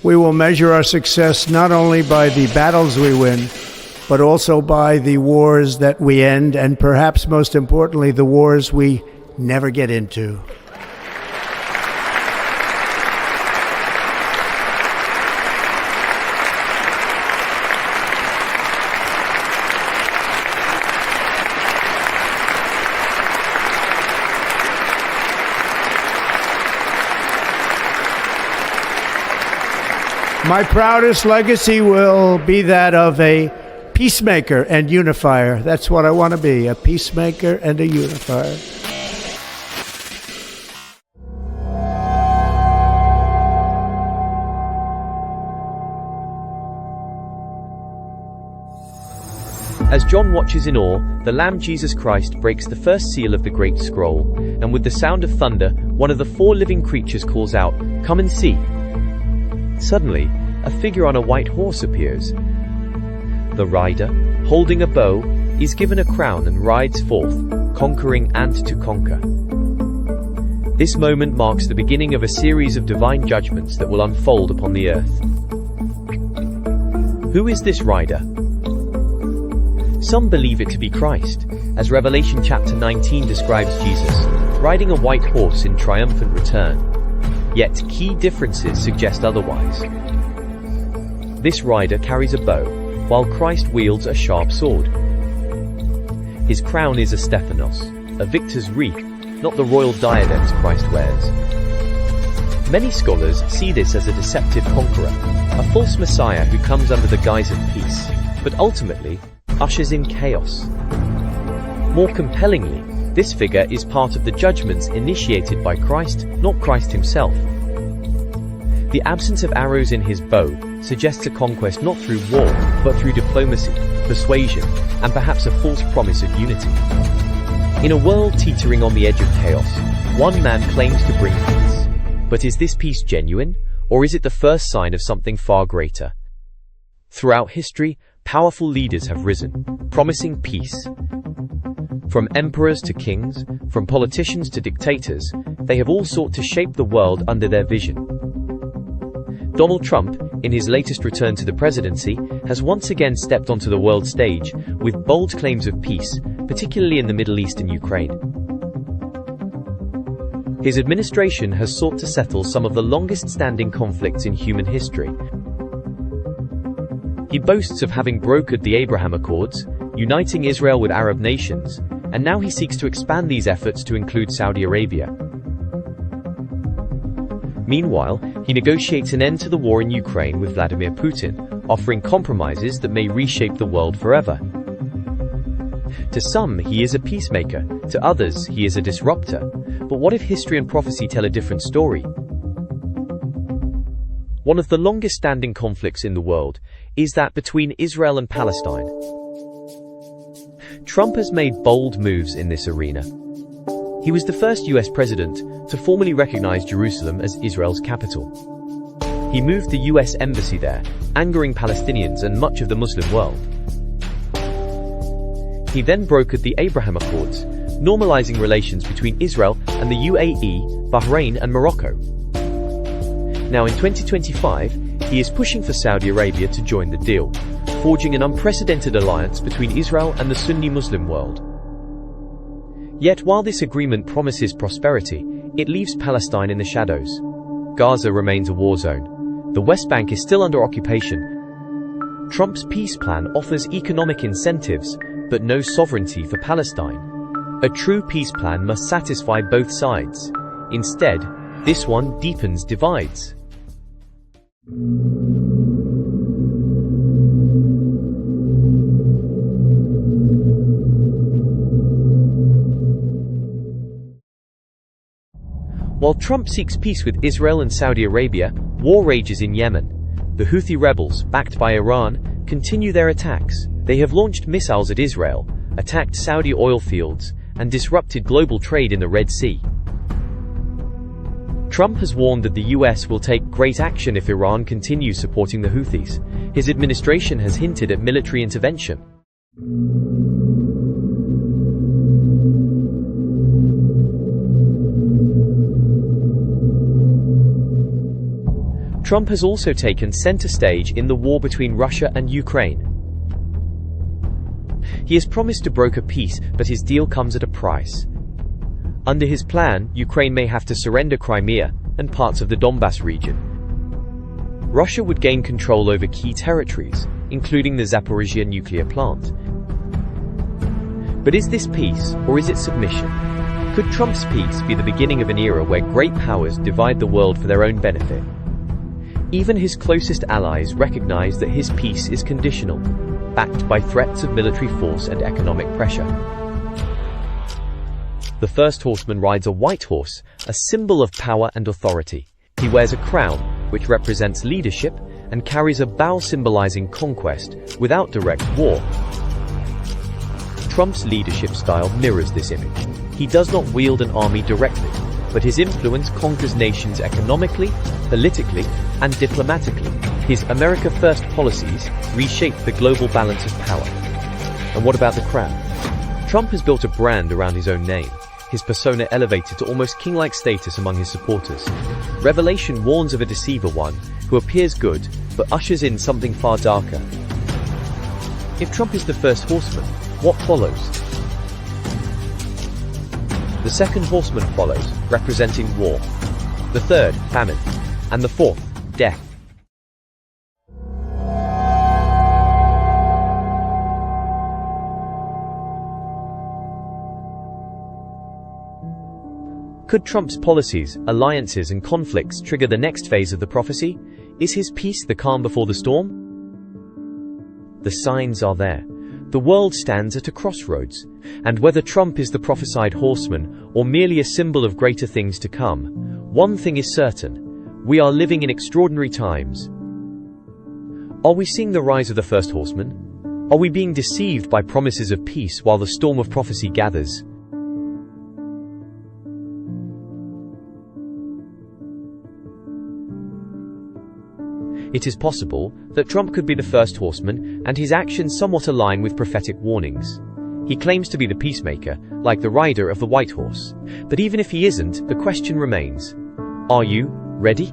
We will measure our success not only by the battles we win, but also by the wars that we end, and perhaps most importantly, the wars we never get into. My proudest legacy will be that of a peacemaker and unifier. That's what I want to be, a peacemaker and a unifier. As John watches in awe, the Lamb Jesus Christ breaks the first seal of the Great Scroll, and with the sound of thunder, one of the four living creatures calls out, "Come and see." Suddenly, a figure on a white horse appears. The rider, holding a bow, is given a crown and rides forth, conquering and to conquer. This moment marks the beginning of a series of divine judgments that will unfold upon the earth. Who is this rider? Some believe it to be Christ, as Revelation chapter 19 describes Jesus, riding a white horse in triumphant return. Yet key differences suggest otherwise. This rider carries a bow, while Christ wields a sharp sword. His crown is a Stephanos, a victor's wreath, not the royal diadems Christ wears. Many scholars see this as a deceptive conqueror, a false messiah who comes under the guise of peace, but ultimately ushers in chaos. More compellingly, this figure is part of the judgments initiated by Christ, not Christ himself. The absence of arrows in his bow suggests a conquest not through war, but through diplomacy, persuasion, and perhaps a false promise of unity. In a world teetering on the edge of chaos, one man claims to bring peace. But is this peace genuine, or is it the first sign of something far greater? Throughout history, powerful leaders have risen, promising peace. From emperors to kings, from politicians to dictators, they have all sought to shape the world under their vision. Donald Trump, in his latest return to the presidency, has once again stepped onto the world stage with bold claims of peace, particularly in the Middle East and Ukraine. His administration has sought to settle some of the longest-standing conflicts in human history. He boasts of having brokered the Abraham Accords, uniting Israel with Arab nations, and now he seeks to expand these efforts to include Saudi Arabia. Meanwhile, he negotiates an end to the war in Ukraine with Vladimir Putin, offering compromises that may reshape the world forever. To some, he is a peacemaker, to others, he is a disruptor. But what if history and prophecy tell a different story? One of the longest-standing conflicts in the world is that between Israel and Palestine. Trump has made bold moves in this arena. He was the first US president to formally recognize Jerusalem as Israel's capital. He moved the US embassy there, angering Palestinians and much of the Muslim world. He then brokered the Abraham Accords, normalizing relations between Israel and the UAE, Bahrain and Morocco. Now in 2025, he is pushing for Saudi Arabia to join the deal, forging an unprecedented alliance between Israel and the Sunni Muslim world. Yet while this agreement promises prosperity, it leaves Palestine in the shadows. Gaza remains a war zone. The West Bank is still under occupation. Trump's peace plan offers economic incentives, but no sovereignty for Palestine. A true peace plan must satisfy both sides. Instead, this one deepens divides. While Trump seeks peace with Israel and Saudi Arabia, war rages in Yemen. The Houthi rebels, backed by Iran, continue their attacks. They have launched missiles at Israel, attacked Saudi oil fields, and disrupted global trade in the Red Sea. Trump has warned that the US will take great action if Iran continues supporting the Houthis. His administration has hinted at military intervention. Trump has also taken center stage in the war between Russia and Ukraine. He has promised to broker peace, but his deal comes at a price. Under his plan, Ukraine may have to surrender Crimea and parts of the Donbas region. Russia would gain control over key territories, including the Zaporizhia nuclear plant. But is this peace, or is it submission? Could Trump's peace be the beginning of an era where great powers divide the world for their own benefit? Even his closest allies recognize that his peace is conditional, backed by threats of military force and economic pressure. The First Horseman rides a white horse, a symbol of power and authority. He wears a crown, which represents leadership, and carries a bow symbolizing conquest, without direct war. Trump's leadership style mirrors this image. He does not wield an army directly, but his influence conquers nations economically, politically, and diplomatically. His America First policies reshape the global balance of power. And what about the crown? Trump has built a brand around his own name, his persona elevated to almost king-like status among his supporters. Revelation warns of a deceiver one, who appears good, but ushers in something far darker. If Trump is the First Horseman, what follows? The second horseman follows, representing war. The third, famine. And the fourth, death. Could Trump's policies, alliances, and conflicts trigger the next phase of the prophecy? Is his peace the calm before the storm? The signs are there. The world stands at a crossroads, and whether Trump is the prophesied horseman or merely a symbol of greater things to come, one thing is certain: we are living in extraordinary times. Are we seeing the rise of the First Horseman? Are we being deceived by promises of peace while the storm of prophecy gathers? It is possible that Trump could be the First Horseman, and his actions somewhat align with prophetic warnings. He claims to be the Peacemaker, like the rider of the white horse. But even if he isn't, the question remains: are you ready?